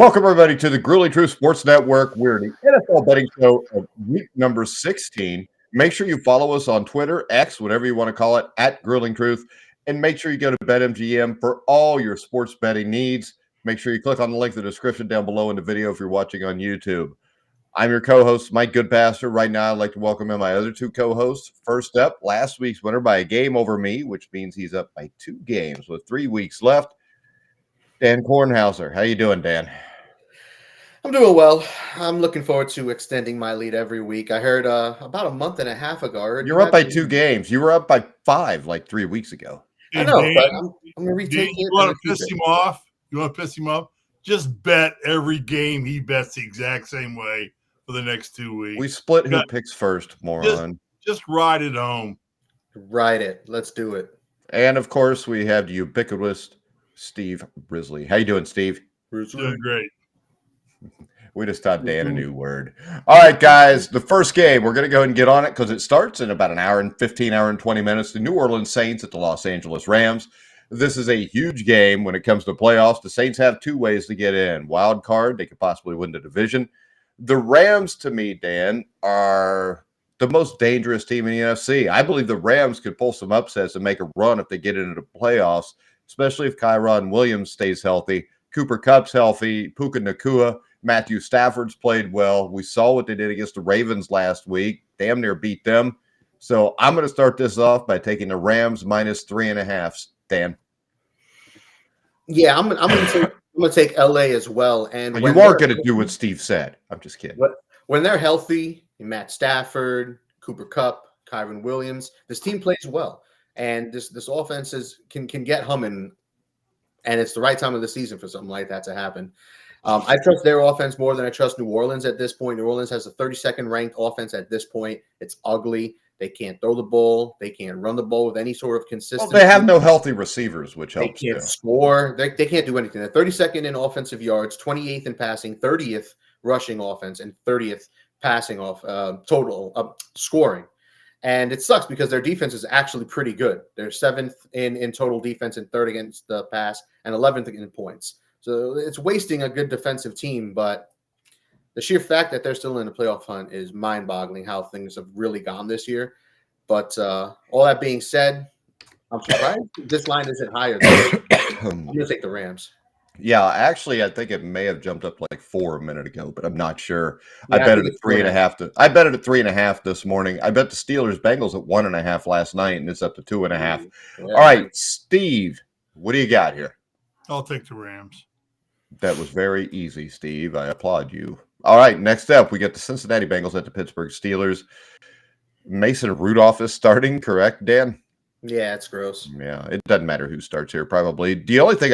Welcome, everybody, to the Grueling Truth Sports Network. We're the NFL betting show of week number 16. Make sure you follow us on Twitter, X, whatever you want to call it, at Grueling Truth. And make sure you go to BetMGM for all your sports betting needs. Make sure you click on the link in the description down below in the video if you're watching on YouTube. I'm your co-host, Mike Goodpaster. Right now, I'd like to welcome in my other two co-hosts. First up, last week's winner by a game over me, which means he's up by 2 games with 3 weeks left. Dan Kornhauser. How you doing, Dan? I'm doing well. I'm looking forward to extending my lead every week. I heard about a month and a half ago. You're up by 2 games. You were up by 5 like 3 weeks ago. I know, but I'm going to retake it. You want to piss him off? You want to piss him off? Just bet every game he bets the exact same way for the next 2 weeks. We split who picks first, moron. Just ride it home. Ride it. Let's do it. And, of course, we have the ubiquitous Steve Risley. How you doing, Steve? Doing great. We just taught Dan a new word. All right, guys, the first game, we're going to go ahead and get on it because it starts in about an hour and 20 minutes. The New Orleans Saints at the Los Angeles Rams. This is a huge game when it comes to playoffs. The Saints have 2 ways to get in. Wild card, they could possibly win the division. The Rams, to me, Dan, are the most dangerous team in the NFC. I believe the Rams could pull some upsets and make a run if they get into the playoffs, especially if Kyron Williams stays healthy. Cooper Kupp's healthy. Puka Nacua. Matthew Stafford's played well. We saw what they did against the Ravens last week. Damn near beat them. So I'm going to start this off by taking the Rams minus 3.5. Dan. Yeah, I'm going to take LA as well. And you weren't going to do what Steve said. I'm just kidding. When they're healthy, Matt Stafford, Cooper Kupp, Kyron Williams, this team plays well, and this offense can get humming. And it's the right time of the season for something like that to happen. I trust their offense more than I trust New Orleans at this point. New Orleans has a 32nd ranked offense at this point. It's ugly. They can't throw the ball. They can't run the ball with any sort of consistency. Well, they have no healthy receivers, which helps. They can't score. They can't do anything. They're 32nd in offensive yards, 28th in passing, 30th rushing offense, and 30th passing off total scoring. And it sucks because their defense is actually pretty good. They're 7th in total defense and 3rd against the pass and 11th in points. So it's wasting a good defensive team, but the sheer fact that they're still in the playoff hunt is mind-boggling how things have really gone this year. But all that being said, I'm surprised this line isn't higher. I'm going to take the Rams. Yeah, actually, I think it may have jumped up like 4 a minute ago, but I'm not sure. Yeah, I bet it at 3.5. I bet it at 3.5 this morning. I bet the Steelers Bengals at 1.5 last night, and it's up to 2.5. Yeah. All right, Steve, what do you got here? I'll take the Rams. That was very easy, Steve. I applaud you. All right, next up, we got the Cincinnati Bengals at the Pittsburgh Steelers. Mason Rudolph is starting, correct, Dan? Yeah, it's gross. Yeah, it doesn't matter who starts here, probably. The only thing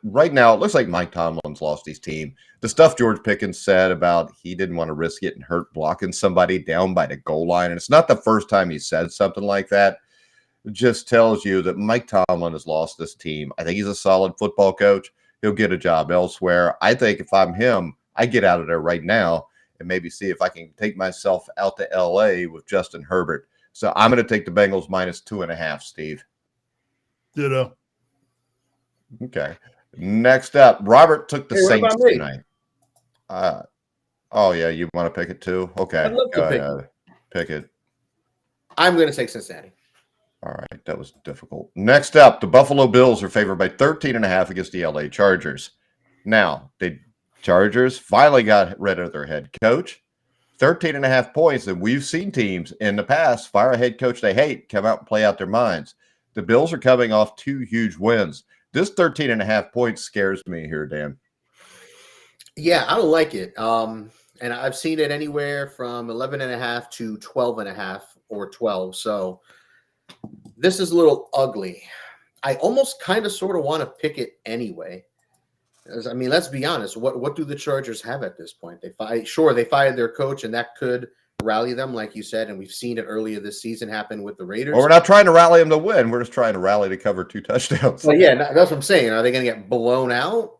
right now, it looks like Mike Tomlin's lost his team. The stuff George Pickens said about he didn't want to risk getting hurt blocking somebody down by the goal line, and it's not the first time he said something like that. It just tells you that Mike Tomlin has lost this team. I think he's a solid football coach. He'll get a job elsewhere. I think if I'm him, I get out of there right now and maybe see if I can take myself out to L.A. with Justin Herbert. So I'm going to take the Bengals minus 2.5, Steve. Ditto. Okay. Next up, Robert took the Saints tonight. Oh, yeah, you want to pick it too? Okay. I'd love to pick it. I'm going to take Cincinnati. All right, that was difficult. Next up, the Buffalo Bills are favored by 13.5 against the LA Chargers. Now, the Chargers finally got rid of their head coach. 13.5 points, and we've seen teams in the past fire a head coach they hate, come out and play out their minds. The Bills are coming off 2 huge wins. This 13.5 points scares me here, Dan. Yeah, I don't like it. And I've seen it anywhere from 11.5 to 12.5 or 12. So this is a little ugly. I almost kind of sort of want to pick it anyway. I mean, let's be honest. What do the Chargers have at this point? They fired their coach, and that could rally them, like you said, and we've seen it earlier this season happen with the Raiders. Well, we're not trying to rally them to win. We're just trying to rally to cover 2 touchdowns. Well, yeah, that's what I'm saying. Are they going to get blown out?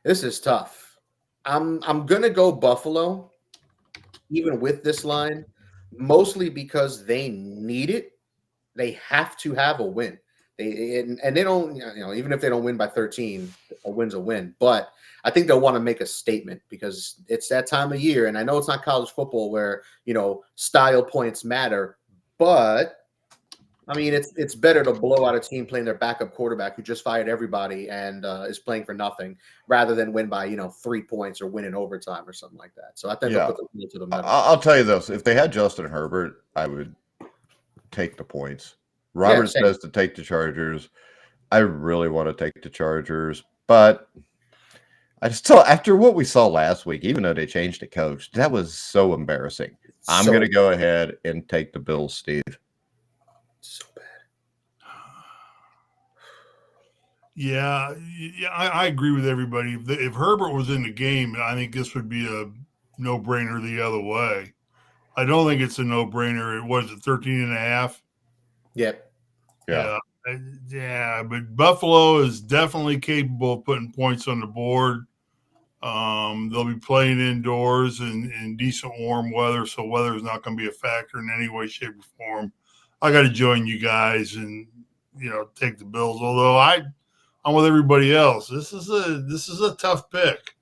This is tough. I'm going to go Buffalo, even with this line, mostly because they need it. They have to have a win. And they don't, even if they don't win by 13, a win's a win. But I think they'll want to make a statement because it's that time of year. And I know it's not college football where, style points matter, but I mean, it's better to blow out a team playing their backup quarterback who just fired everybody and is playing for nothing rather than win by, 3 points or win in overtime or something like that. So I think they'll put the pedal to the metal. I'll tell you this. If they had Justin Herbert, I would take the points. Robert says to take the Chargers. I really want to take the Chargers, but I still, after what we saw last week, even though they changed the coach, that was so embarrassing. I'm going to go ahead and take the Bills, Steve. So bad. Yeah, I agree with everybody. If Herbert was in the game, I think this would be a no-brainer the other way. I don't think it's a no-brainer. It was 13.5. Yep. Yeah, but Buffalo is definitely capable of putting points on the board. They'll be playing indoors in decent warm weather, so weather is not going to be a factor in any way, shape, or form. I got to join you guys and take the Bills. Although I'm with everybody else. This is a tough pick,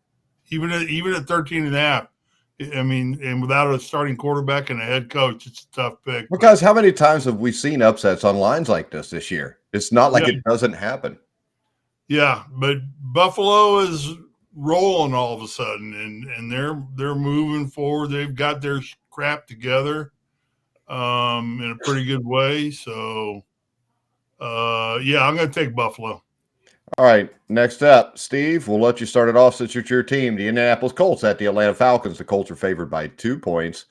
even at 13.5. I mean, and without a starting quarterback and a head coach, it's a tough pick. Because how many times have we seen upsets on lines like this year? It's not like it doesn't happen. Yeah, but Buffalo is rolling all of a sudden, and they're moving forward. They've got their crap together in a pretty good way. So, I'm going to take Buffalo. All right, next up, Steve, we'll let you start it off since it's your team. The Indianapolis Colts at the Atlanta Falcons. The Colts are favored by 2 points.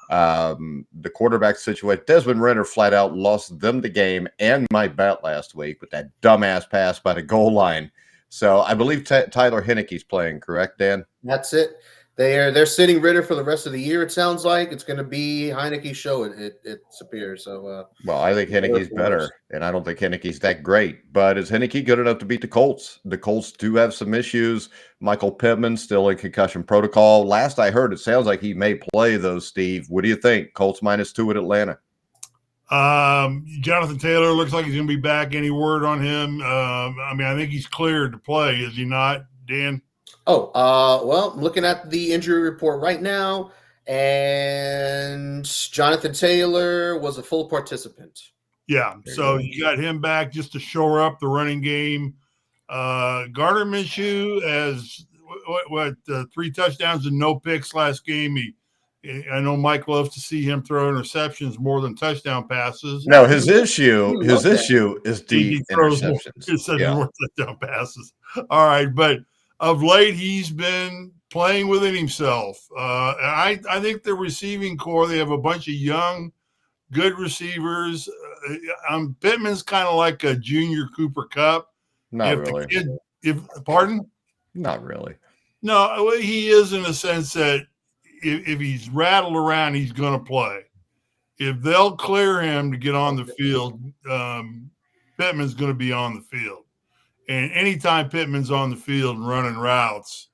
The quarterback situation, Desmond Ridder flat out lost them the game and my bet last week with that dumbass pass by the goal line. So I believe Tyler Heineke's playing, correct, Dan? That's it. They're sitting Ridder for the rest of the year. It sounds like it's going to be Heineke's show. It appears so. Well, I think Heineke's better, and I don't think Heineke's that great. But is Heinicke good enough to beat the Colts? The Colts do have some issues. Michael Pittman still in concussion protocol. Last I heard, it sounds like he may play though. Steve, what do you think? Colts -2 at Atlanta. Jonathan Taylor looks like he's going to be back. Any word on him? I think he's cleared to play. Is he not, Dan? Well, I'm looking at the injury report right now, and Jonathan Taylor was a full participant. Yeah, so you got him back just to shore up the running game. Gardner Minshew has 3 touchdowns and no picks last game. I know Mike loves to see him throw interceptions more than touchdown passes. No, his issue is the interceptions. More touchdown passes. All right, but of late, he's been playing within himself. I think the receiving core, they have a bunch of young, good receivers. Pittman's kind of like a junior Cooper Kupp. Not really. Pardon? Not really. No, he is in a sense that if he's rattled around, he's going to play. If they'll clear him to get on the field, Pittman's going to be on the field. And anytime Pittman's on the field and running routes,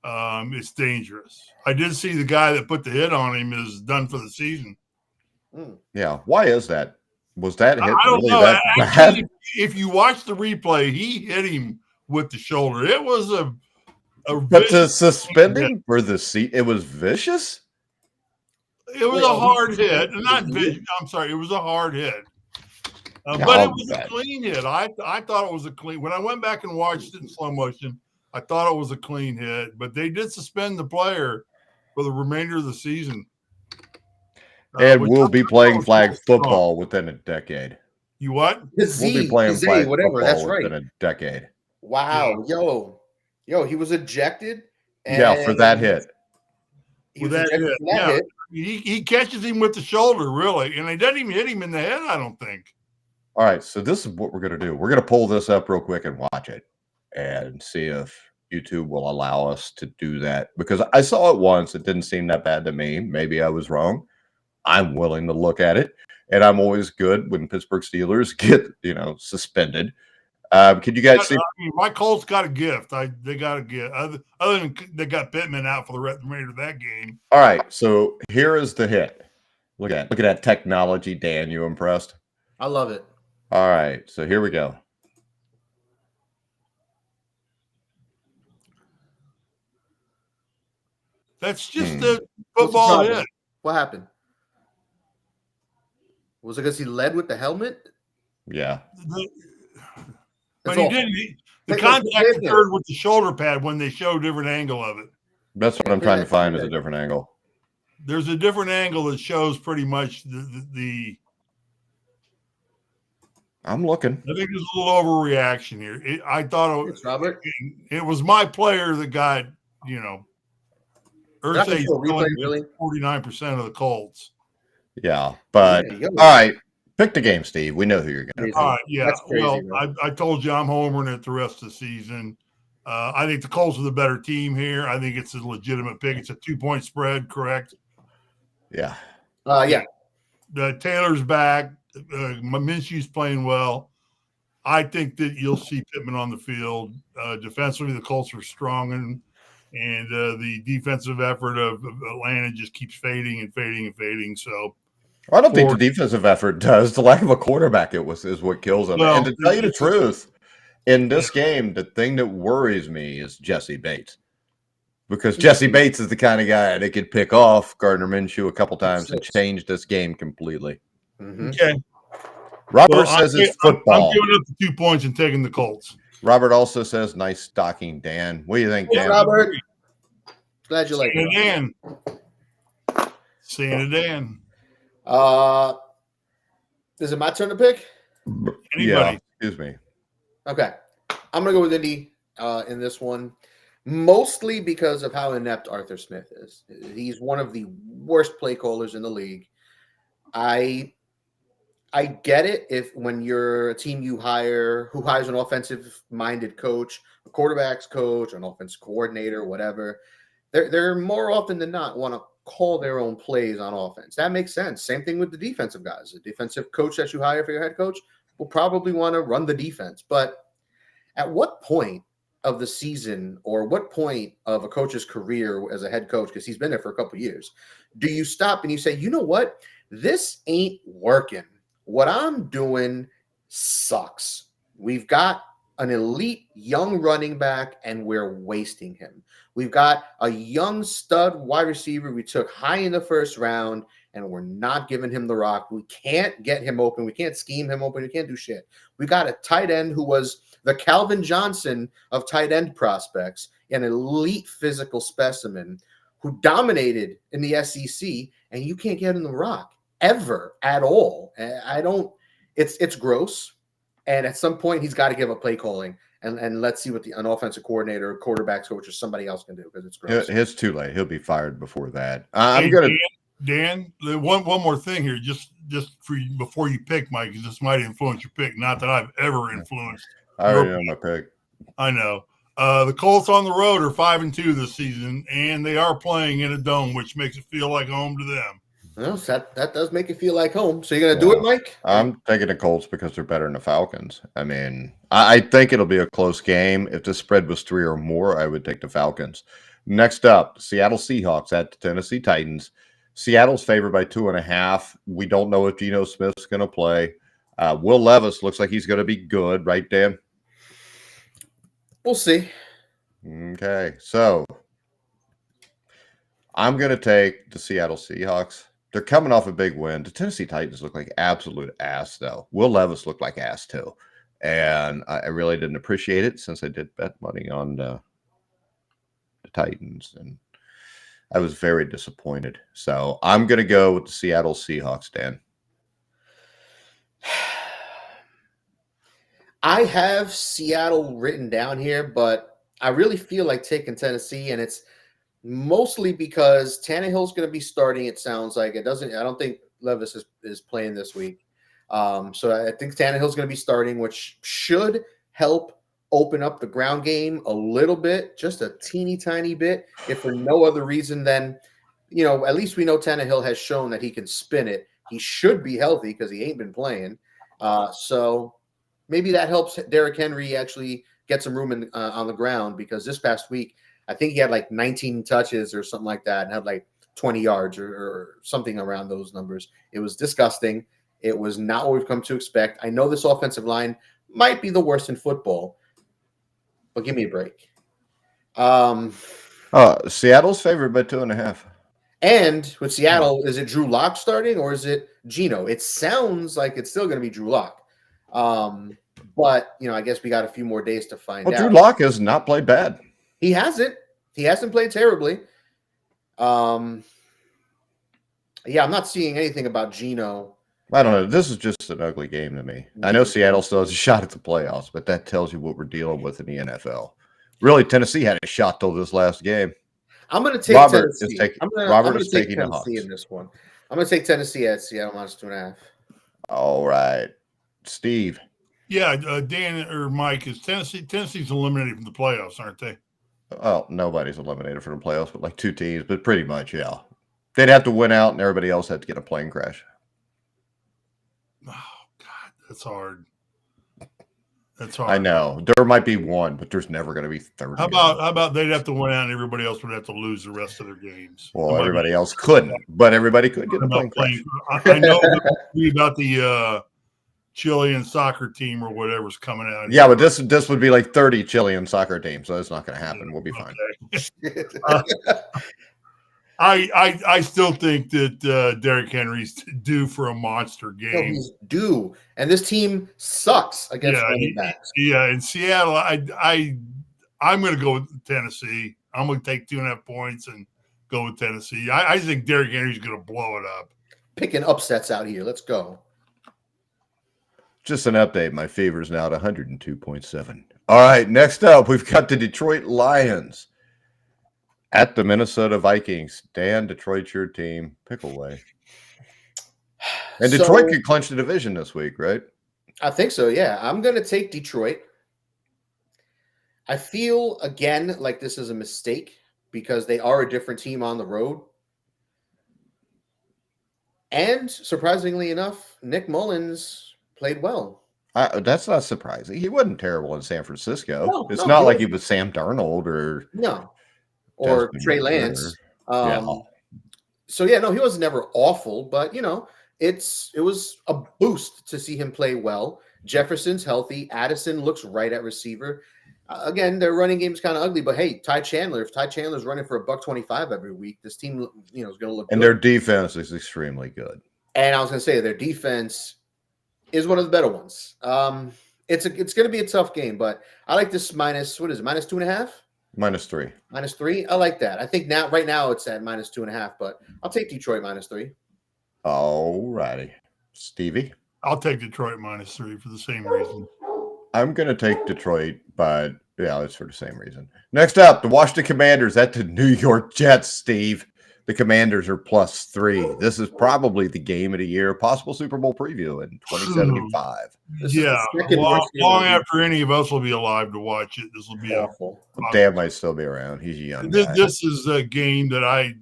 it's dangerous. I did see the guy that put the hit on him is done for the season. Yeah. Why is that? Was that hit I don't really know. that Actually, bad? if you watch the replay, he hit him with the shoulder. It was a but the suspending for the seat, it was vicious? It was a hard hit. Not vicious. I'm sorry. It was a hard hit. But it was a clean hit. I thought it was a clean. When I went back and watched it in slow motion, I thought it was a clean hit. But they did suspend the player for the remainder of the season. And we'll be playing flag football within a decade. You what? We'll be playing flag whatever. That's football within a decade. Wow. Yeah. Yo, he was ejected. For that hit. Hit. He catches him with the shoulder, really. And they didn't even hit him in the head, I don't think. All right, so this is what we're going to do. We're going to pull this up real quick and watch it and see if YouTube will allow us to do that. Because I saw it once. It didn't seem that bad to me. Maybe I was wrong. I'm willing to look at it. And I'm always good when Pittsburgh Steelers get, suspended. Can you guys see? My Colts got a gift. They got a gift. Other than they got Pittman out for the remainder of that game. All right, so here is the hit. Look at that technology, Dan. You impressed? I love it. All right, so here we go. That's just Hmm. a football hit. What happened? Was it because he led with the helmet? Yeah. But he didn't. The contact occurred with the shoulder pad when they showed a different angle of it. That's what I'm trying to find is a different angle. There's a different angle that shows pretty much the I'm looking. I think there's a little overreaction here. I thought it was my player that got, Irsay 49% of the Colts. Yeah, but all right, pick the game, Steve. We know who you're going to. All right, yeah. Well, I told you I'm homering it the rest of the season. I think the Colts are the better team here. I think it's a legitimate pick. It's a 2-point spread, correct? Yeah. Yeah. Taylor's back. Minshew's playing well. I think that you'll see Pittman on the field. Defensively, the Colts are strong, and the defensive effort of Atlanta just keeps fading and fading and fading. So I don't think the defensive effort does. The lack of a quarterback is what kills them. Well, and to tell you the truth, in this game, the thing that worries me is Jesse Bates. Because Jesse Bates is the kind of guy that could pick off Gardner Minshew a couple times and change this game completely. Mm-hmm. Okay. Robert says it's football. I'm giving up the 2 points and taking the Colts. Robert also says, nice stocking, Dan. What do you think, Dan? Robert. Glad you like it. Dan. Santa Dan. Is it my turn to pick? Anybody? Yeah, excuse me. Okay. I'm going to go with Indy in this one, mostly because of how inept Arthur Smith is. He's one of the worst play callers in the league. I get it if when you're a team who hires an offensive-minded coach, a quarterback's coach, an offense coordinator, whatever, they're more often than not want to call their own plays on offense. That makes sense. Same thing with the defensive guys. The defensive coach that you hire for your head coach will probably want to run the defense. But at what point of the season or what point of a coach's career as a head coach, because he's been there for a couple of years, do you stop and you say, you know what? This ain't working. What I'm doing sucks. We've got an elite young running back and we're wasting him. We've got a young stud wide receiver we took high in the first round and we're not giving him the rock. We can't get him open. We can't scheme him open. We can't do shit. We got a tight end who was the Calvin Johnson of tight end prospects, an elite physical specimen who dominated in the SEC, and you can't get him the rock ever at all. It's gross. And at some point he's got to give up play calling and let's see what an offensive coordinator, quarterback's coach, or somebody else can do because it's gross. It's too late. He'll be fired before that. Dan, one more thing here, just for you, before you pick, Mike, because this might influence your pick. Not that I've ever influenced. I already know my pick. I know. The Colts on the road are 5-2 this season, and they are playing in a dome, which makes it feel like home to them. Well, that does make it feel like home. So you're going to do it, Mike? I'm taking the Colts because they're better than the Falcons. I mean, I think it'll be a close game. If the spread was 3 or more, I would take the Falcons. Next up, Seattle Seahawks at the Tennessee Titans. Seattle's favored by 2.5. We don't know if Geno Smith's going to play. Will Levis looks like he's going to be good, right, Dan? We'll see. Okay, so I'm going to take the Seattle Seahawks. They're coming off a big win. The Tennessee Titans look like absolute ass, though. Will Levis looked like ass, too. And I really didn't appreciate it since I did bet money on the Titans. And I was very disappointed. So I'm going to go with the Seattle Seahawks, Dan. I have Seattle written down here, but I really feel like taking Tennessee, and it's mostly because Tannehill's going to be starting. It sounds like I don't think Levis is playing this week. So I think Tannehill's going to be starting, which should help open up the ground game a little bit, just a teeny tiny bit, if for no other reason than, at least we know Tannehill has shown that he can spin it. He should be healthy because he ain't been playing. So maybe that helps Derrick Henry actually get some room on the ground, because this past week, I think he had like 19 touches or something like that and had like 20 yards or something around those numbers. It was disgusting. It was not what we've come to expect. I know this offensive line might be the worst in football, but give me a break. Seattle's favored by 2.5. And with Seattle, is it Drew Lock starting or is it Geno? It sounds like it's still going to be Drew Lock. But, I guess we got a few more days to find out. Drew Lock has not played bad. He hasn't. He hasn't played terribly. I'm not seeing anything about Geno. I don't know. This is just an ugly game to me. I know Seattle still has a shot at the playoffs, but that tells you what we're dealing with in the NFL. Really, Tennessee had a shot till this last game. I'm going to take Tennessee. Robert is taking Tennessee the Hawks in this one. I'm going to take Tennessee at Seattle -2.5. All right, Steve. Yeah, Dan or Mike, is Tennessee's eliminated from the playoffs, aren't they? Well, nobody's eliminated from the playoffs, but like 2 teams, but pretty much, yeah. They'd have to win out, and everybody else had to get a plane crash. Oh God, that's hard. That's hard. I know there might be one, but there's never going to be 30. How about they'd have to win out, and everybody else would have to lose the rest of their games? Well, everybody else couldn't, but everybody could get a plane crash. I know about the Chilean soccer team or whatever's coming out. Yeah, but this would be like 30 Chilean soccer teams, so that's not going to happen. We'll be fine. I still think that Derrick Henry's due for a monster game. No, he's due, and this team sucks against running backs. Yeah, in Seattle, I'm going to go with Tennessee. I'm going to take 2.5 points and go with Tennessee. I think Derrick Henry's going to blow it up. Picking upsets out here. Let's go. Just an update. My favor is now at 102.7. All right, next up, we've got the Detroit Lions at the Minnesota Vikings. Dan, Detroit's your team. Pick away. And Detroit could clinch the division this week, right? I think so, yeah. I'm going to take Detroit. I feel, again, like this is a mistake because they are a different team on the road. And surprisingly enough, Nick Mullins played well. That's not surprising. He wasn't terrible in San Francisco. It's not like he was Sam Darnold or Trey Lance. So he was never awful, but it was a boost to see him play well. Jefferson's healthy. Addison looks right at receiver. Again, their running game's kind of ugly, but hey, Ty Chandler. If Ty Chandler's running for $125 every week, this team is going to look. And good. Their defense is extremely good. And I was going to say their defense is one of the better ones. It's going to be a tough game, but I like this minus. What is it? -2.5. -3. -3. I like that. I think right now it's at -2.5, but I'll take Detroit -3. All righty, Stevie. I'll take Detroit -3 for the same reason. I'm going to take Detroit, but it's for the same reason. Next up, the Washington Commanders at the New York Jets, Steve. The Commanders are +3. This is probably the game of the year, possible Super Bowl preview in 2075. Long after any of us will be alive to watch it. This will be awful. Dan might still be around. He's a young guy. This is a game that I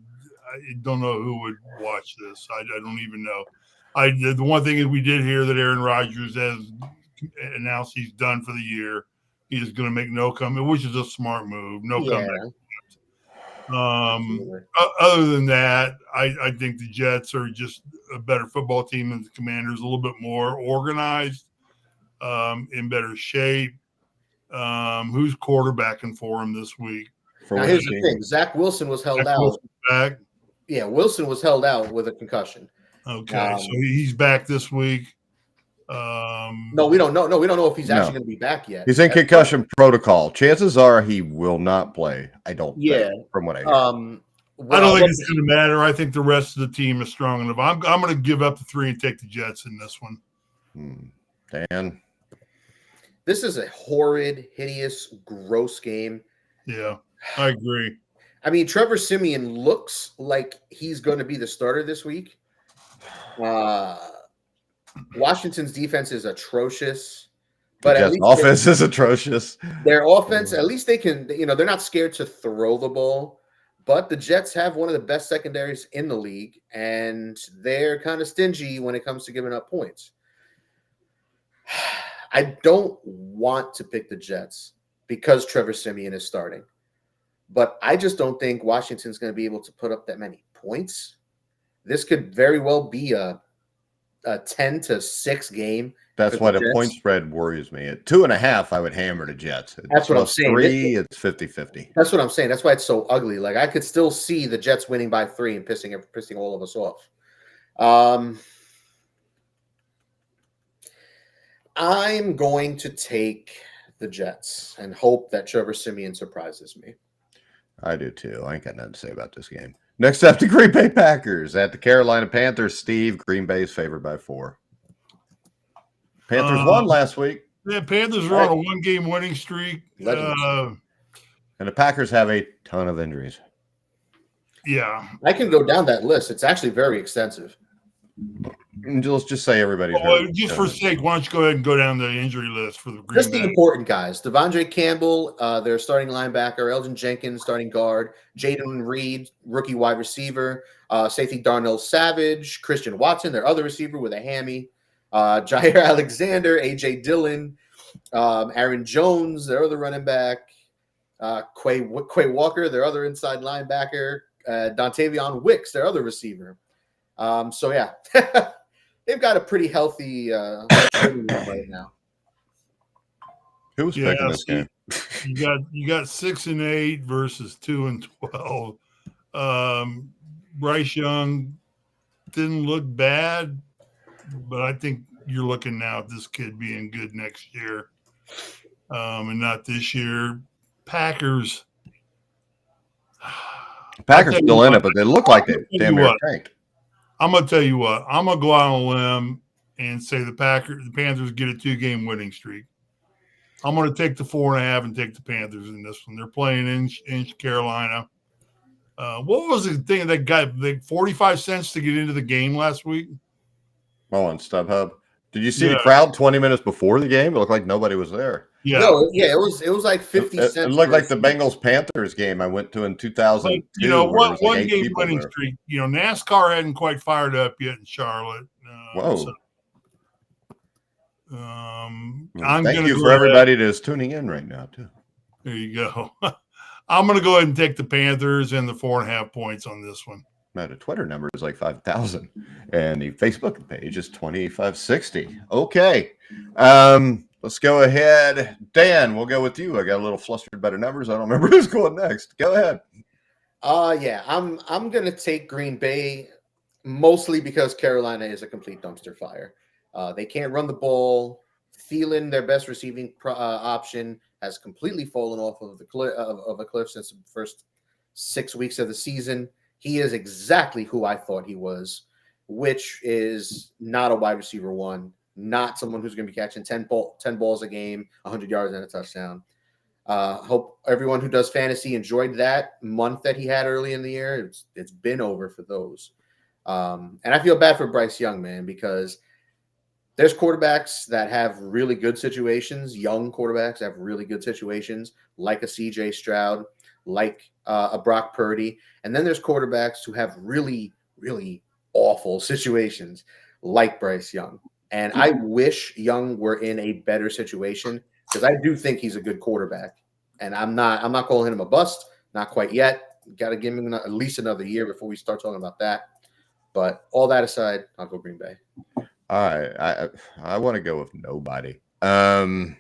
don't know who would watch this. I don't even know. The one thing is we did hear that Aaron Rodgers has announced he's done for the year. He is going to make no comeback, which is a smart move. No comeback. Other than that, I think the Jets are just a better football team than the Commanders, a little bit more organized, in better shape. Who's quarterbacking for him this week? Now, here's the thing. Zach Wilson was held out. Back. Yeah, Wilson was held out with a concussion. Okay, so he's back this week. No, we don't know. No, we don't know if he's actually going to be back yet. He's in concussion protocol. Chances are he will not play. I don't think, from what I hear. I don't think it's going to matter. I think the rest of the team is strong enough. I'm going to give up the 3 and take the Jets in this one. Dan? This is a horrid, hideous, gross game. Yeah, I agree. I mean, Trevor Siemian looks like he's going to be the starter this week. Washington's defense is atrocious, but at least offense is atrocious. Their offense, at least they can, they're not scared to throw the ball, but the Jets have one of the best secondaries in the league, and they're kind of stingy when it comes to giving up points. I don't want to pick the Jets because Trevor Siemian is starting, but I just don't think Washington's going to be able to put up that many points. This could very well be a a 10-6 game. That's for why the the point Jets. spread worries me. At 2.5, I would hammer the Jets. At That's what I'm plus saying. 3, it's 50-50. That's what I'm saying. That's why it's so ugly. Like I could still see the Jets winning by 3 and pissing all of us off. I'm going to take the Jets and hope that Trevor Siemian surprises me. I do too. I ain't got nothing to say about this game. Next up, the Green Bay Packers at the Carolina Panthers. Steve, Green Bay is favored by 4. Panthers won last week. Yeah, Panthers are on a 1-game winning streak. And the Packers have a ton of injuries. Yeah. I can go down that list. It's actually very extensive. Let's just say everybody's hurt. Just for sake, why don't you go ahead and go down the injury list for the Green Just Bay. the important guys. Devondre Campbell, their starting linebacker. Elgin Jenkins, starting guard. Jaden Reed, rookie wide receiver. Safety Darnell Savage. Christian Watson, their other receiver with a hammy. Jair Alexander, A.J. Dillon. Aaron Jones, their other running back. Quay Walker, their other inside linebacker. Dontavion Wicks, their other receiver. So, yeah. They've got a pretty healthy right now. Who was picking this game? You got 6-8 versus 2-12. Bryce Young didn't look bad, but I think you're looking now at this kid being good next year, and not this year. Packers still in it, but they look like they damn near tanked. I'm gonna tell you what. I'm gonna go out on a limb and say the Panthers get a 2-game winning streak. I'm gonna take the 4.5 and take the Panthers in this one. They're playing in Carolina. What was the thing that got like 45 cents to get into the game last week? Oh, on StubHub. Did you see the crowd 20 minutes before the game? It looked like nobody was there. Yeah, no, yeah, it was like 50 cents. It looked like the Bengals-Panthers game I went to in 2002. But, one game winning streak. NASCAR hadn't quite fired up yet in Charlotte. Whoa. Thank you for everybody that is tuning in right now, too. There you go. I'm going to go ahead and take the Panthers and the 4.5 points on this one. Now, the Twitter number is like 5,000, and the Facebook page is 2560. Okay. Let's go ahead. Dan, we'll go with you. I got a little flustered by the numbers. I don't remember who's going next. Go ahead. Yeah, I'm going to take Green Bay mostly because Carolina is a complete dumpster fire. They can't run the ball. Thielen, their best receiving option, has completely fallen off of a cliff since the first 6 weeks of the season. He is exactly who I thought he was, which is not a wide receiver one, not someone who's going to be catching 10 balls a game, 100 yards and a touchdown. Hope everyone who does fantasy enjoyed that month that he had early in the year. It's been over for those. And I feel bad for Bryce Young, man, because there's quarterbacks that have really good situations, young quarterbacks that have really good situations, like a CJ Stroud, like a Brock Purdy. And then there's quarterbacks who have really, really awful situations, like Bryce Young. And I wish Young were in a better situation because I do think he's a good quarterback. And I'm not calling him a bust, not quite yet. Got to give him at least another year before we start talking about that. But all that aside, I'll go Green Bay. All right. I want to go with nobody. I'm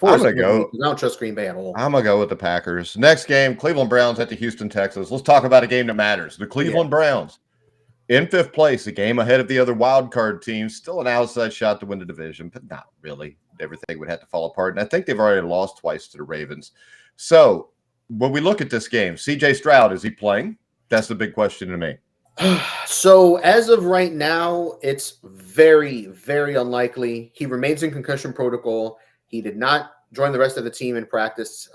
going to go. I don't trust Green Bay at all. I'm going to go with the Packers. Next game, Cleveland Browns at the Houston Texans. Let's talk about a game that matters. The Cleveland Browns in 5th place, a game ahead of the other wild card teams. Still an outside shot to win the division, but not really. Everything would have to fall apart. And I think they've already lost twice to the Ravens. So when we look at this game, CJ Stroud, is he playing? That's the big question to me. So as of right now, it's very, very unlikely. He remains in concussion protocol. He did not join the rest of the team in practice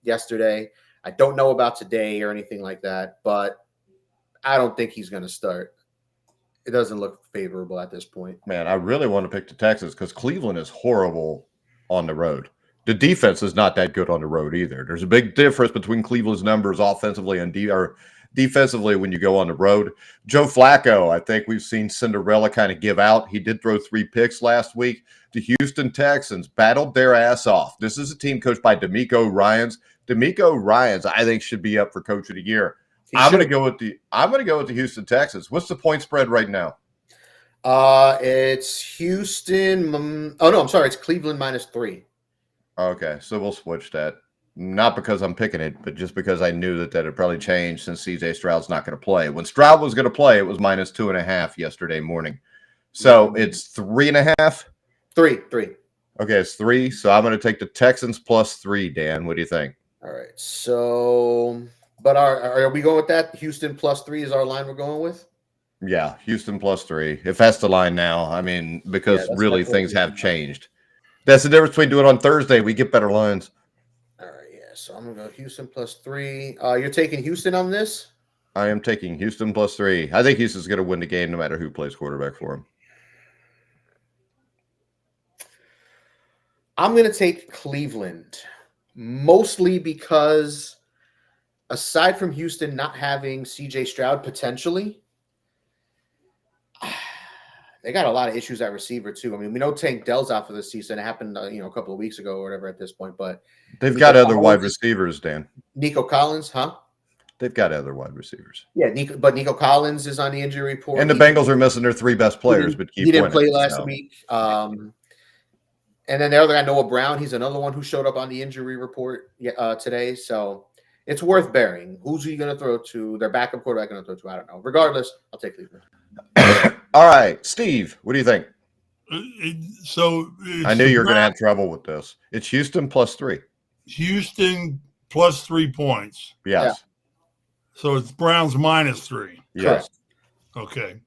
yesterday. I don't know about today or anything like that, but I don't think he's going to start. It doesn't look favorable at this point. Man, I really want to pick the Texans because Cleveland is horrible on the road. The defense is not that good on the road either. There's a big difference between Cleveland's numbers offensively and defensively when you go on the road. Joe Flacco, I think we've seen Cinderella kind of give out. He did throw 3 picks last week. The Houston Texans battled their ass off. This is a team coached by DeMeco Ryans. DeMeco Ryans, I think, should be up for Coach of the Year. I'm going to go with the Houston Texans. What's the point spread right now? It's Houston. Oh no, I'm sorry. It's Cleveland -3. Okay, so we'll switch that. Not because I'm picking it, but just because I knew that had probably changed since CJ Stroud's not going to play. When Stroud was going to play, it was -2.5 yesterday morning. So it's 3.5. 3. Okay, it's 3. So I'm going to take the Texans +3. Dan, what do you think? All right. So, but are we going with that? Houston +3 is our line we're going with. Yeah, Houston +3. If that's the line now, I mean, because really things have changed. That's the difference between doing it on Thursday. We get better lines. All right. Yeah. So I'm gonna go Houston +3. You're taking Houston on this? I am taking Houston +3. I think Houston's going to win the game no matter who plays quarterback for him. I'm going to take Cleveland, mostly because aside from Houston not having CJ Stroud potentially, they got a lot of issues at receiver too. I mean, we know Tank Dell's out for the season. It happened, a couple of weeks ago or whatever at this point, but they've got other wide receivers, Dan. Nico Collins, huh? They've got other wide receivers. Yeah, Nico Collins is on the injury report. And the Bengals are missing their 3 best players, but he didn't play last week. And then the other guy, Noah Brown, he's another one who showed up on the injury report today. So it's worth bearing. Who's he going to throw to? Their backup quarterback going to throw to? I don't know. Regardless, I'll take Cleveland. All right, Steve, what do you think? I knew you were going to have trouble with this. It's Houston +3. Houston +3 points. Yes. Yeah. So it's Browns -3. Yes. Okay.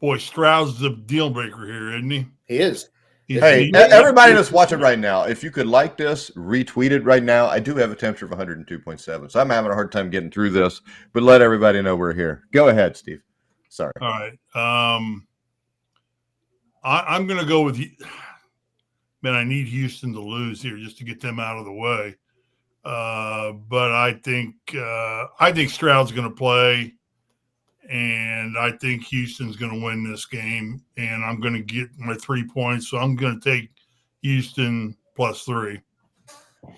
Boy, Stroud's the deal breaker here, isn't he? He is. Hey, everybody that's watching right now, if you could like this, retweet it right now. I do have a temperature of 102.7, so I'm having a hard time getting through this, but let everybody know we're here. Go ahead, Steve. Sorry. All right. I'm going to go with – man, I need Houston to lose here just to get them out of the way. But I think Stroud's going to play, and I think Houston's going to win this game, and I'm going to get my 3 points. So I'm going to take Houston +3.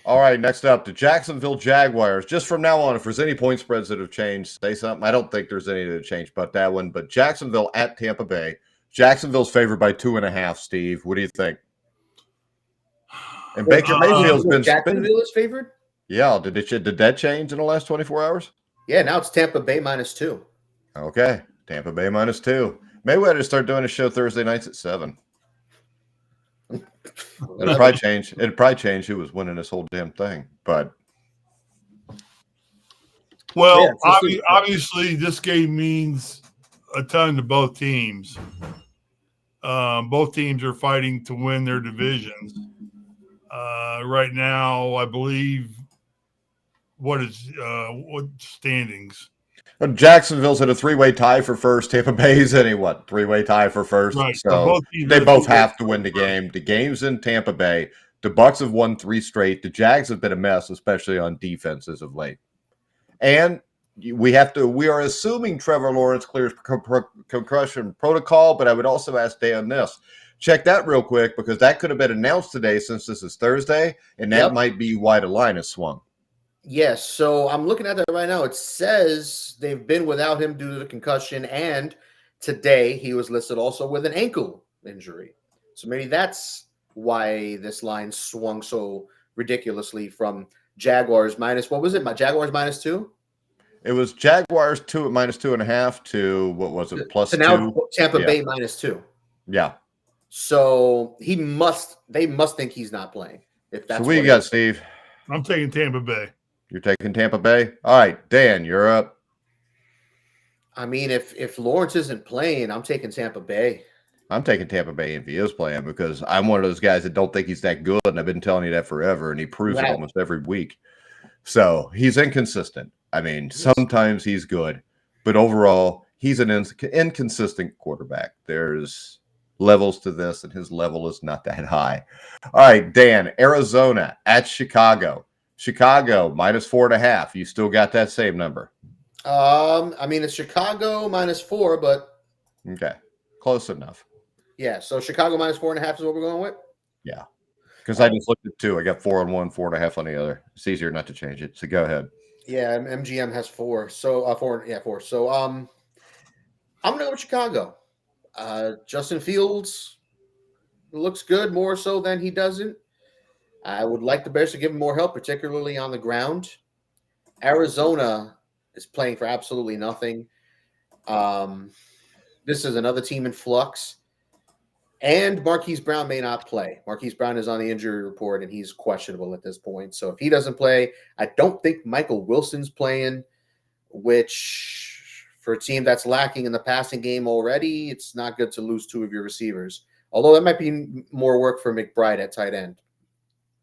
All right, next up, the Jacksonville Jaguars. Just from now on, if there's any point spreads that have changed, say something. I don't think there's any that have changed but that one. But Jacksonville at Tampa Bay. Jacksonville's favored by 2.5, Steve. What do you think? And Baker Mayfield's been Jacksonville is favored? Yeah, did that change in the last 24 hours? Yeah, now it's Tampa Bay -2. Okay, Tampa Bay -2. Mayweather start doing a show Thursday nights at 7. It'd probably change who was winning this whole damn thing. But obviously, this game means a ton to both teams. Both teams are fighting to win their divisions. Right now, I believe. What standings? Jacksonville's in a 3-way tie for first. Tampa Bay's in a 3-way tie for first. Right. So they both have to win the game. The game's in Tampa Bay. The Bucs have won 3 straight. The Jags have been a mess, especially on defense as of late. And we are assuming Trevor Lawrence clears concussion protocol, but I would also ask Dan this. Check that real quick because that could have been announced today since this is Thursday, and that might be why the line is swung. Yes, so I'm looking at that right now. It says they've been without him due to the concussion, and today he was listed also with an ankle injury. So maybe that's why this line swung so ridiculously from Jaguars what was it? Jaguars -2? It was Jaguars 2 at -2.5 to what was it? +2. So now Tampa Bay -2. Yeah. So they must think he's not playing. If that's so what you got, Steve? I'm taking Tampa Bay. You're taking Tampa Bay? All right, Dan, you're up. I mean, if Lawrence isn't playing, I'm taking Tampa Bay. I'm taking Tampa Bay if he is playing because I'm one of those guys that don't think he's that good, and I've been telling you that forever, and he proves it almost every week. So he's inconsistent. I mean, sometimes he's good, but overall, he's an inconsistent quarterback. There's levels to this, and his level is not that high. All right, Dan, Arizona at Chicago. Chicago -4.5. You still got that same number? I mean, it's Chicago -4, but okay, close enough. Yeah, so Chicago -4.5 is what we're going with. Yeah, because I just looked at 2. I got 4 on one, 4.5 on the other. It's easier not to change it. So go ahead. Yeah, MGM has 4. So 4. Yeah, 4. So I'm going to go with Chicago. Justin Fields looks good more so than he doesn't. I would like the Bears to give him more help, particularly on the ground. Arizona is playing for absolutely nothing. This is another team in flux. And Marquise Brown may not play. Marquise Brown is on the injury report, and he's questionable at this point. So if he doesn't play, I don't think Michael Wilson's playing, which for a team that's lacking in the passing game already, it's not good to lose two of your receivers. Although that might be more work for McBride at tight end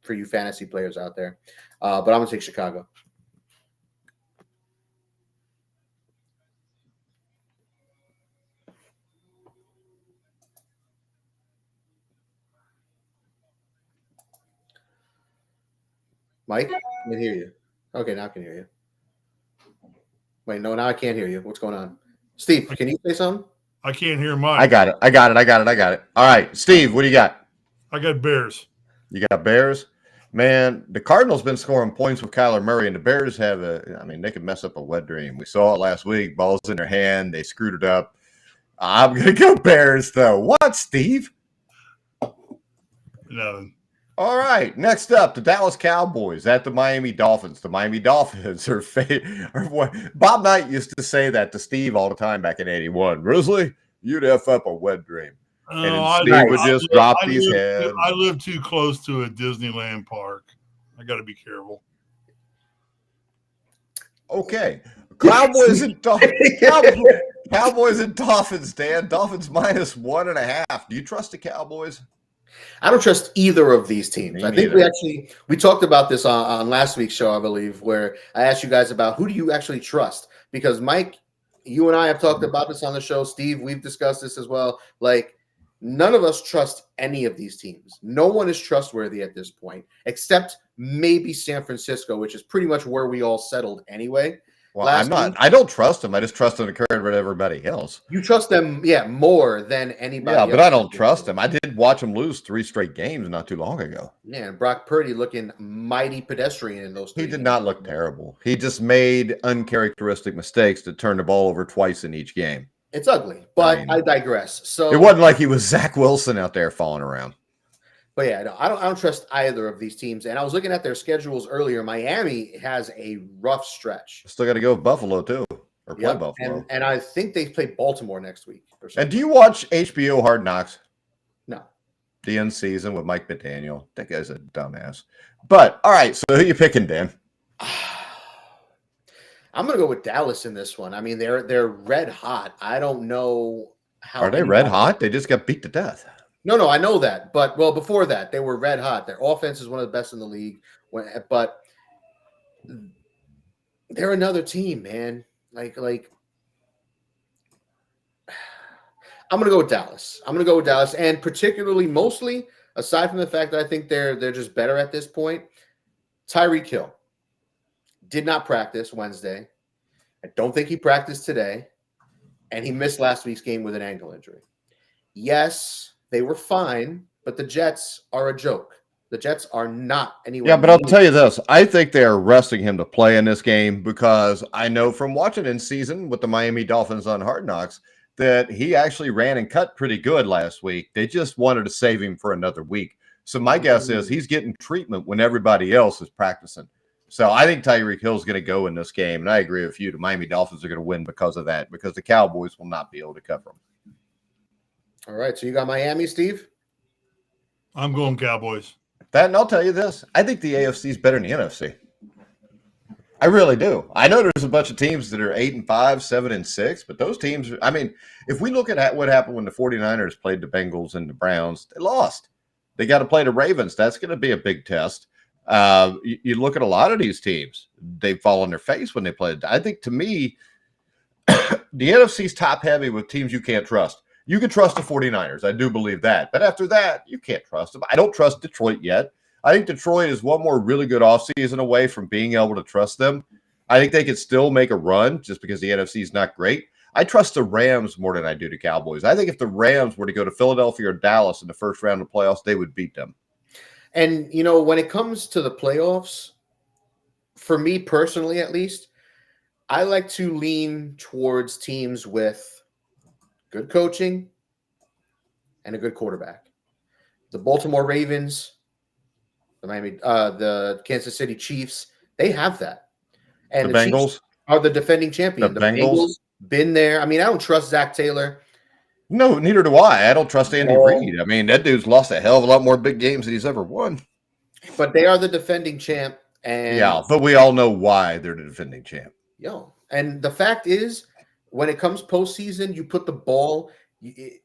for you fantasy players out there. But I'm going to take Chicago. Mike, I can hear you. Okay, now I can hear you. Wait, no, now I can't hear you. What's going on? Steve, can you say something? I can't hear Mike. I got it. All right, Steve, what do you got? I got Bears. You got Bears? Man, the Cardinals been scoring points with Kyler Murray, and the Bears have they can mess up a wet dream. We saw it last week. Ball's in their hand. They screwed it up. I'm going to go Bears, though. What, Steve? No. All right, next up, the Dallas Cowboys at the Miami Dolphins. The Miami Dolphins are what Bob Knight used to say that to Steve all the time back in '81. Risley, you'd F up a wet dream. And Steve would just drop his head. I live too close to a Disneyland park. I got to be careful. Okay, Cowboys and Dolphins, Dan. Dolphins -1.5. Do you trust the Cowboys? I don't trust either of these teams. I think we talked about this on last week's show, I believe, where I asked you guys about who do you actually trust? Because Mike, you and I have talked about this on the show. Steve, we've discussed this as well. Like, none of us trust any of these teams. No one is trustworthy at this point, except maybe San Francisco, which is pretty much where we all settled anyway. Well, I don't trust them. I just trust them to carry with everybody else. You trust them, more than anybody else. Yeah, but I don't trust them. I did watch them lose 3 straight games not too long ago. Yeah, and Brock Purdy looking mighty pedestrian in those 3 He did not look terrible. He just made uncharacteristic mistakes to turn the ball over twice in each game. It's ugly, but I digress. So it wasn't like he was Zach Wilson out there falling around. But yeah, no, I don't trust either of these teams. And I was looking at their schedules earlier. Miami has a rough stretch. Still got to go with Buffalo too, or play Buffalo. And I think they play Baltimore next week. And do you watch HBO Hard Knocks? No. The end season with Mike McDaniel. That guy's a dumbass. But all right, so who are you picking, Dan? I'm going to go with Dallas in this one. I mean, they're red hot. I don't know how. Are they red hot? They just got beat to death. No, I know that. But, before that, they were red hot. Their offense is one of the best in the league. But they're another team, man. Like I'm going to go with Dallas. And particularly, mostly, aside from the fact that I think they're just better at this point, Tyreek Hill did not practice Wednesday. I don't think he practiced today. And he missed last week's game with an ankle injury. Yes, they were fine, but the Jets are a joke. The Jets are not anywhere. Yeah, but I'll tell you this. I think they are resting him to play in this game because I know from watching in season with the Miami Dolphins on Hard Knocks that he actually ran and cut pretty good last week. They just wanted to save him for another week. So my guess is he's getting treatment when everybody else is practicing. So I think Tyreek Hill is going to go in this game, and I agree with you. The Miami Dolphins are going to win because of that, because the Cowboys will not be able to cover them. All right, so you got Miami, Steve? I'm going Cowboys. And I'll tell you this. I think the AFC is better than the NFC. I really do. I know there's a bunch of teams that are 8-5, 7-6, but those teams, I mean, if we look at what happened when the 49ers played the Bengals and the Browns, they lost. They got to play the Ravens. That's going to be a big test. You look at a lot of these teams, they fall on their face when they play. I think, to me, the NFC's top heavy with teams you can't trust. You can trust the 49ers. I do believe that. But after that, you can't trust them. I don't trust Detroit yet. I think Detroit is one more really good offseason away from being able to trust them. I think they could still make a run just because the NFC is not great. I trust the Rams more than I do the Cowboys. I think if the Rams were to go to Philadelphia or Dallas in the first round of the playoffs, they would beat them. And, when it comes to the playoffs, for me personally at least, I like to lean towards teams with good coaching, and a good quarterback. The Baltimore Ravens, the Kansas City Chiefs, they have that. And The the Bengals Chiefs are the defending champion. The Bengals been there. I mean, I don't trust Zach Taylor. No, neither do I. I don't trust Andy Reid. I mean, that dude's lost a hell of a lot more big games than he's ever won. But they are the defending champ. And yeah, but we all know why they're the defending champ. And the fact is, when it comes postseason, you put the ball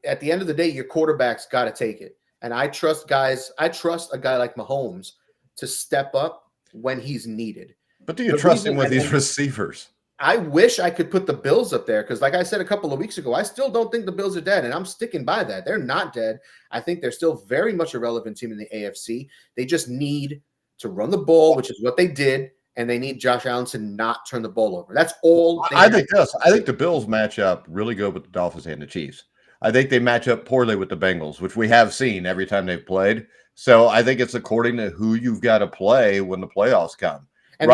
at the end of the day, your quarterback's got to take it. And I trust guys. I trust a guy like Mahomes to step up when he's needed. But do you trust him with these receivers? I wish I could put the Bills up there because, like I said a couple of weeks ago, I still don't think the Bills are dead, and I'm sticking by that. They're not dead. I think they're still very much a relevant team in the AFC. They just need to run the ball, which is what they did, and they need Josh Allen to not turn the ball over. That's all. I think the Bills match up really good with the Dolphins and the Chiefs. I think they match up poorly with the Bengals, which we have seen every time they've played. So I think it's according to who you've got to play when the playoffs come. And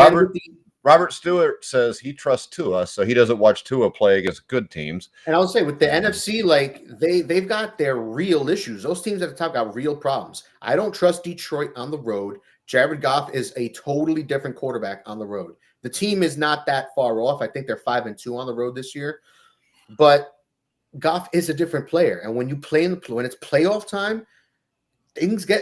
Robert Stewart says he trusts Tua, so he doesn't watch Tua play against good teams. And I'll say with the NFC, like they've got their real issues. Those teams at the top got real problems. I don't trust Detroit on the road. Jared Goff is a totally different quarterback on the road. The team is not that far off. I think they're 5-2 on the road this year. But Goff is a different player. And when you play when it's playoff time,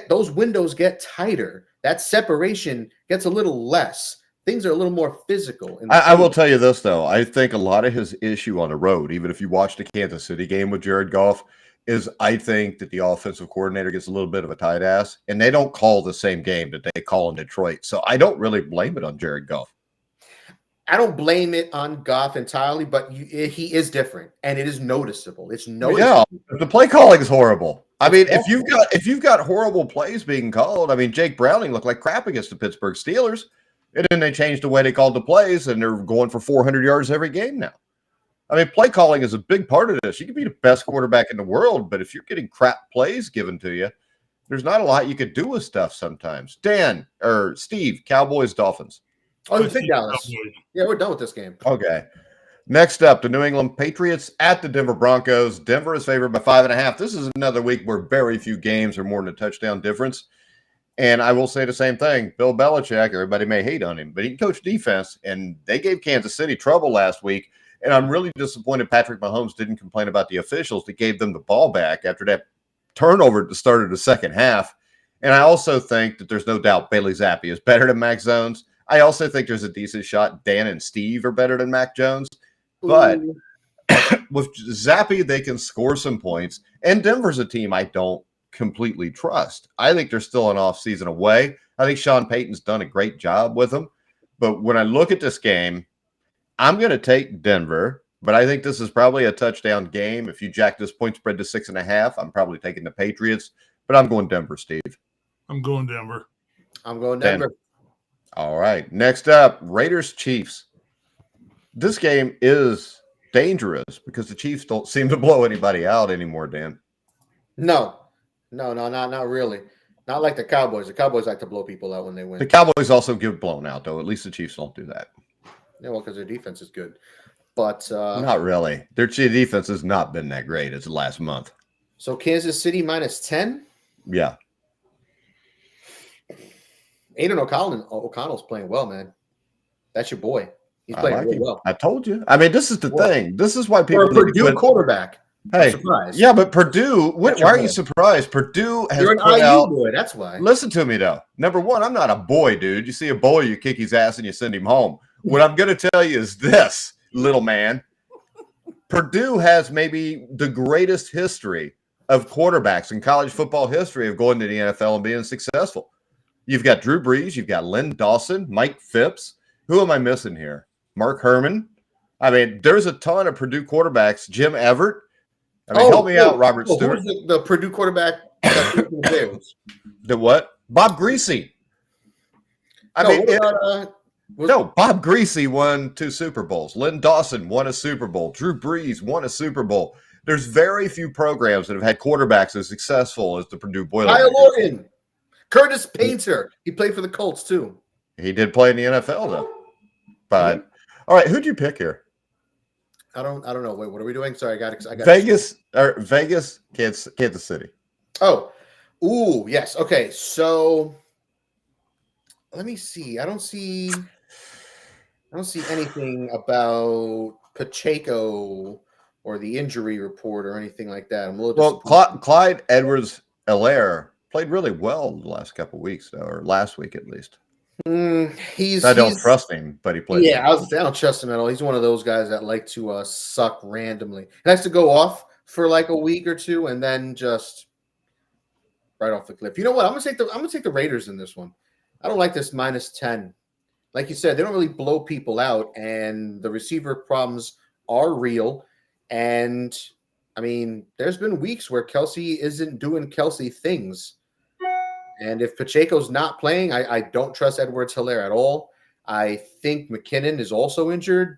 those windows get tighter. That separation gets a little less. Things are a little more physical. I will tell you this, though. I think a lot of his issue on the road, even if you watch the Kansas City game with Jared Goff, is I think that the offensive coordinator gets a little bit of a tight ass, and they don't call the same game that they call in Detroit. So I don't really blame it on Jared Goff. I don't blame it on Goff entirely, but he is different, and it is noticeable. It's noticeable. Yeah, the play calling is horrible. I mean, if you've got horrible plays being called, I mean, Jake Browning looked like crap against the Pittsburgh Steelers. And then they changed the way they called the plays, and they're going for 400 yards every game now. I mean, play calling is a big part of this. You can be the best quarterback in the world, but if you're getting crap plays given to you, there's not a lot you could do with stuff sometimes. Steve, Cowboys, Dolphins. Oh, you think Dallas? Yeah, we're done with this game. Okay. Next up, the New England Patriots at the Denver Broncos. Denver is favored by 5.5. This is another week where very few games are more than a touchdown difference. And I will say the same thing. Bill Belichick, everybody may hate on him, but he can coach defense, and they gave Kansas City trouble last week. And I'm really disappointed Patrick Mahomes didn't complain about the officials that gave them the ball back after that turnover at the start of the second half. And I also think that there's no doubt Bailey Zappi is better than Mac Jones. I also think there's a decent shot Dan and Steve are better than Mac Jones. But with Zappi, they can score some points. And Denver's a team I don't completely trust. I think they're still an off-season away. I think Sean Payton's done a great job with them. But when I look at this game, I'm going to take Denver, but I think this is probably a touchdown game. If you jack this point spread to 6.5, I'm probably taking the Patriots, but I'm going Denver, Steve. I'm going Denver. I'm going Denver. All right. Next up, Raiders-Chiefs. This game is dangerous because the Chiefs don't seem to blow anybody out anymore, Dan. No, not really. Not like the Cowboys. The Cowboys like to blow people out when they win. The Cowboys also give blown out, though. At least the Chiefs don't do that. Yeah, well, because their defense is good. But not really. Their defense has not been that great as the last month. So Kansas City -10? Yeah. Aiden O'Connell's playing well, man. That's your boy. He's playing really well. I told you. I mean, this is the thing. This is why people for a Purdue quarterback. Hey, yeah, but Purdue, why are you surprised? Purdue has You're an put IU out, boy, that's why. Listen to me, though. Number one, I'm not a boy, dude. You see a boy, you kick his ass and you send him home. What I'm going to tell you is this, little man. Purdue has maybe the greatest history of quarterbacks in college football history of going to the NFL and being successful. You've got Drew Brees. You've got Len Dawson, Mike Phipps. Who am I missing here? Mark Herman. I mean, there's a ton of Purdue quarterbacks. Jim Everett. I mean, help me out, Robert Stewart. Who's the Purdue quarterback? The what? Bob Greasy. Bob Greasy won 2 Super Bowls. Len Dawson won a Super Bowl. Drew Brees won a Super Bowl. There's very few programs that have had quarterbacks as successful as the Purdue Boilermakers. Kyle Orton. Curtis Painter. He played for the Colts, too. He did play in the NFL, though. But, all right, who'd you pick here? I don't know. Wait, what are we doing? Sorry, I got Vegas, Kansas City. Oh, ooh, yes. Okay, so let me see. I don't see anything about Pacheco or the injury report or anything like that. I'm a little Well, disappointed. Clyde Edwards-Helaire played really well the last couple of weeks, though, or last week at least. I don't trust him, but he played. Yeah, I don't trust him at all. He's one of those guys that like to suck randomly. He likes to go off for like a week or two and then just right off the cliff. You know what? I'm gonna take the Raiders in this one. I don't like this -10. Like you said, they don't really blow people out, and the receiver problems are real. And I mean, there's been weeks where Kelsey isn't doing Kelsey things. And if Pacheco's not playing, I don't trust Edwards-Helaire at all. I think McKinnon is also injured,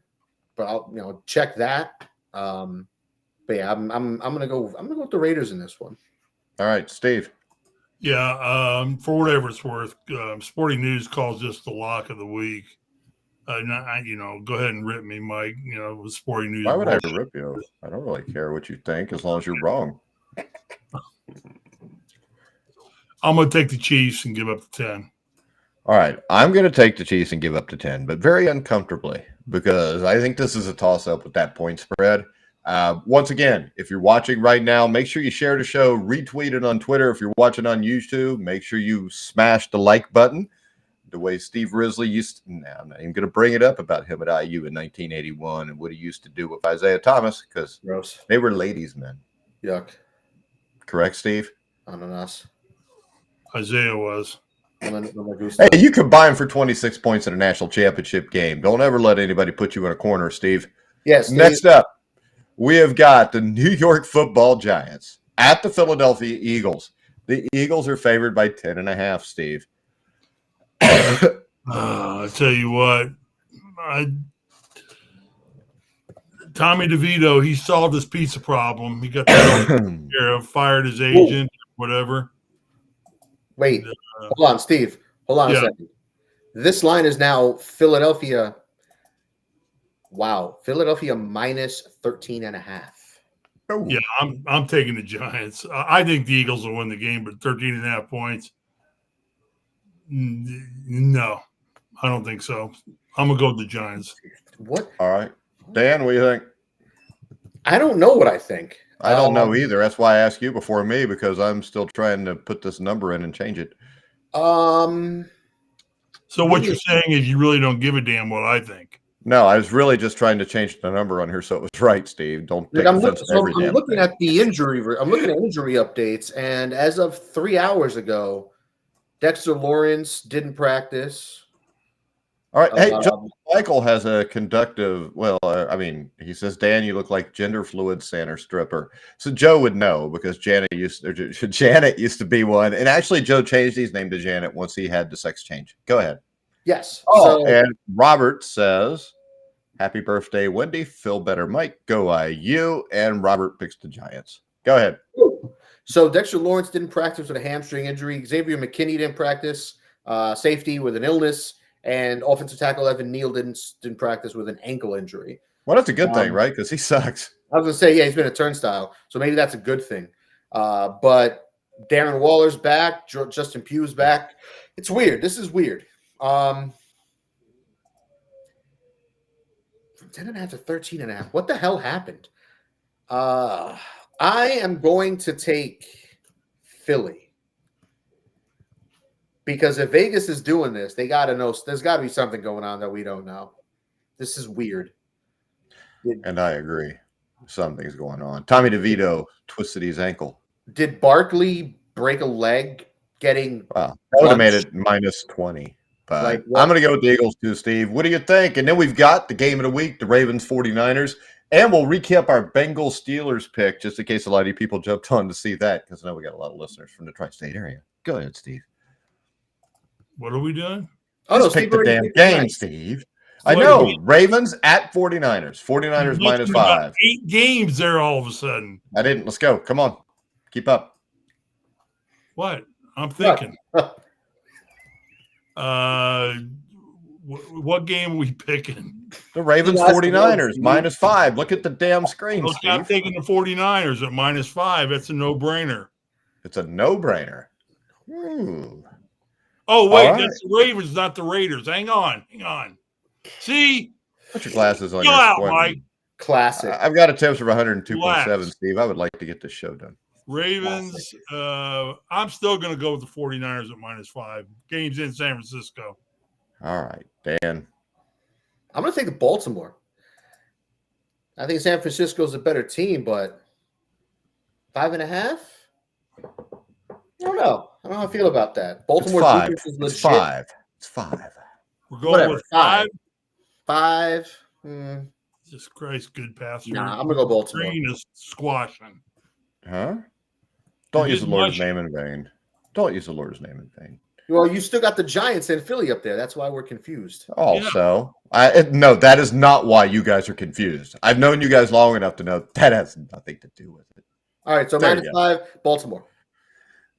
but I'll check that. But yeah, I'm gonna go with the Raiders in this one. All right, Steve. Yeah, for whatever it's worth, Sporting News calls this the lock of the week. Go ahead and rip me, Mike. With Sporting News. Why would I rip you? I don't really care what you think as long as you're wrong. I'm going to take the Chiefs and give up the 10. All right, I'm going to take the Chiefs and give up the 10, but very uncomfortably because I think this is a toss-up with that point spread. Once again, if you're watching right now, make sure you share the show, retweet it on Twitter. If you're watching on YouTube, make sure you smash the like button. The way Steve Risley used to, I'm not even going to bring it up about him at IU in 1981 and what he used to do with Isaiah Thomas because they were ladies' men. Yuck. Correct, Steve? Ananas. Isaiah was. Hey, you combined for 26 points in a national championship game. Don't ever let anybody put you in a corner, Steve. Yes. Next up, we have got the New York Football Giants at the Philadelphia Eagles. The Eagles are favored by 10.5, Steve. I tell you what, Tommy DeVito, he solved his pizza problem. He got that fired his agent, whatever. Wait, hold on, Steve. Hold on a second. This line is now Philadelphia. Wow, Philadelphia -13.5. Oh. Yeah, I'm taking the Giants. I think the Eagles will win the game, but 13.5 points. No, I don't think so. I'm gonna go with the Giants. What? All right, Dan, what do you think? I don't know what I think. I don't know either. That's why I asked you before me because I'm still trying to put this number in and change it. So what you're saying is you really don't give a damn what I think. No, I was really just trying to change the number on here so it was right, Steve. Don't take offense to every damn looking thing. at the injury. I'm looking at injury updates, and as of 3 hours ago, Dexter Lawrence didn't practice. All right. Hey, John Michael has a conductive. Well, he says, Dan, you look like gender fluid Santa stripper. So Joe would know because Janet used to be one, and actually Joe changed his name to Janet once he had the sex change. Go ahead. Yes. And Robert says, "Happy birthday, Wendy. Feel better, Mike. Go IU." And Robert picks the Giants. Go ahead. So Dexter Lawrence didn't practice with a hamstring injury. Xavier McKinney didn't practice. Safety with an illness. And offensive tackle Evan Neal didn't practice with an ankle injury. Well, that's a good thing, right? Because he sucks. I was going to say, yeah, he's been a turnstile. So maybe that's a good thing. But Darren Waller's back. Justin Pugh's back. It's weird. This is weird. From 10.5 to 13.5. What the hell happened? I am going to take Philly. Because if Vegas is doing this, they got to know. There's got to be something going on that we don't know. This is weird. And I agree. Something's going on. Tommy DeVito twisted his ankle. Did Barkley break a leg getting Wow. That would have made it -20. But I'm going to go with the Eagles too, Steve. What do you think? And then we've got the game of the week, the Ravens 49ers. And we'll recap our Bengals Steelers pick just in case a lot of you people jumped on to see that because I know we got a lot of listeners from the tri-state area. Go ahead, Steve. What are we doing? Just pick the damn game, Steve. I know. Ravens at 49ers. 49ers -5. 8 games there all of a sudden. I didn't. Let's go. Come on. Keep up. What? I'm thinking. What game are we picking? The Ravens That's the 49ers, one. -5. Look at the damn screen, Well, I'm Steve. taking the 49ers at -5. That's a no-brainer. It's a no-brainer. Oh, wait, All right. that's the Ravens, not the Raiders. Hang on. See? Put your glasses on. Chill Your out, squint. Mike. Classic. I've got a tips of 102.7, Relax. Steve. I would like to get this show done. Ravens, I'm still going to go with the 49ers at -5. Game's in San Francisco. All right, Dan. I'm going to take the Baltimore. I think San Francisco's a better team, but 5.5? I don't know. I don't know how I feel about that. Baltimore It's 5. defense is legit. It's 5. It's 5. We're going Whatever, with 5. 5. Jesus Christ, Goodpaster. Nah, I'm going to go Baltimore. Green is squashing. Huh? Don't You're use the getting Lord's mushy. name in vain. Don't use the Lord's name in vain. Well, you still got the Giants and Philly up there. That's why we're confused. Also, no, that is not why you guys are confused. I've known you guys long enough to know that has nothing to do with it. All right, so There you -5, Baltimore.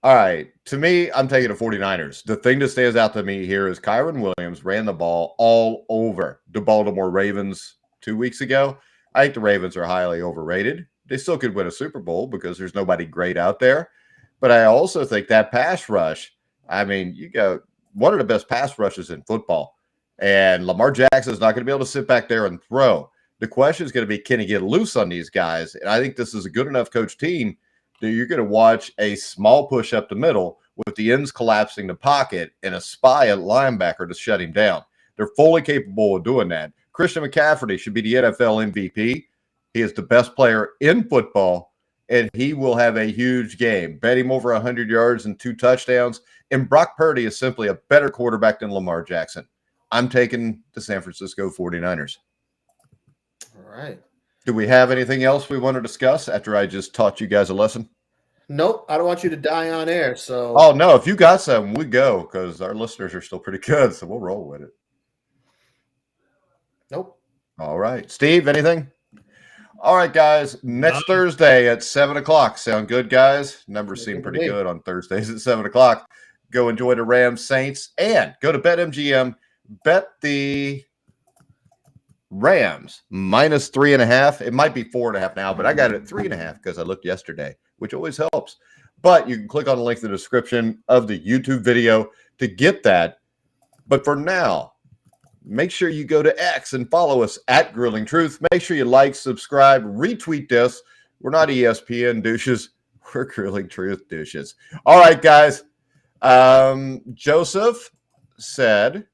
All right. To me, I'm taking the 49ers. The thing that stands out to me here is Kyron Williams ran the ball all over the Baltimore Ravens 2 weeks ago. I think the Ravens are highly overrated. They still could win a Super Bowl because there's nobody great out there. But I also think that pass rush, I mean, you go one of the best pass rushes in football. And Lamar Jackson is not going to be able to sit back there and throw. The question is going to be, can he get loose on these guys? And I think this is a good enough coach team that you're going to watch a small push up the middle with the ends collapsing the pocket and a spy at linebacker to shut him down. They're fully capable of doing that. Christian McCaffrey should be the NFL MVP. He is the best player in football, and he will have a huge game. Bet him over 100 yards and 2 touchdowns. And Brock Purdy is simply a better quarterback than Lamar Jackson. I'm taking the San Francisco 49ers. All right. Do we have anything else we want to discuss after I just taught you guys a lesson? Nope, I don't want you to die on air. So, Oh, no, if you got something, we go because our listeners are still pretty good, so we'll roll with it. nope. All right. Steve, anything? All right, guys. Next Thursday at 7 o'clock. Sound good, guys? Numbers seem pretty good on Thursdays at 7 o'clock. Go enjoy the Rams Saints and go to BetMGM. Bet the Rams -3.5. It might be 4.5 now, but I got it at 3.5 because I looked yesterday, which always helps. But you can click on the link in the description of the YouTube video to get that. But for now, make sure you go to X and follow us at Grilling Truth. Make sure you like, subscribe, retweet this. We're not ESPN douches. We're Grilling Truth douches. All right, guys. Joseph said,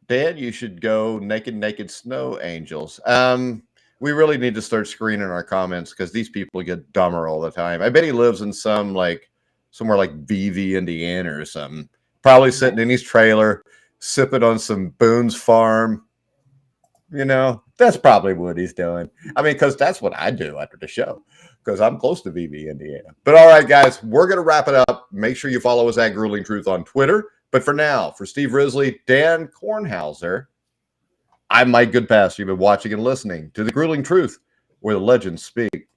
Dan, you should go naked snow angels. We really need to start screening our comments because these people get dumber all the time. I bet he lives in somewhere like VV, Indiana or something. Probably sitting in his trailer, sipping on some Boone's Farm. You know, that's probably what he's doing. I mean, because that's what I do after the show because I'm close to VV, Indiana. But all right, guys, we're going to wrap it up. Make sure you follow us at Grueling Truth on Twitter. But for now, for Steve Risley, Dan Kornhauser, I'm Mike Goodpaster. You've been watching and listening to The Grueling Truth, where the legends speak.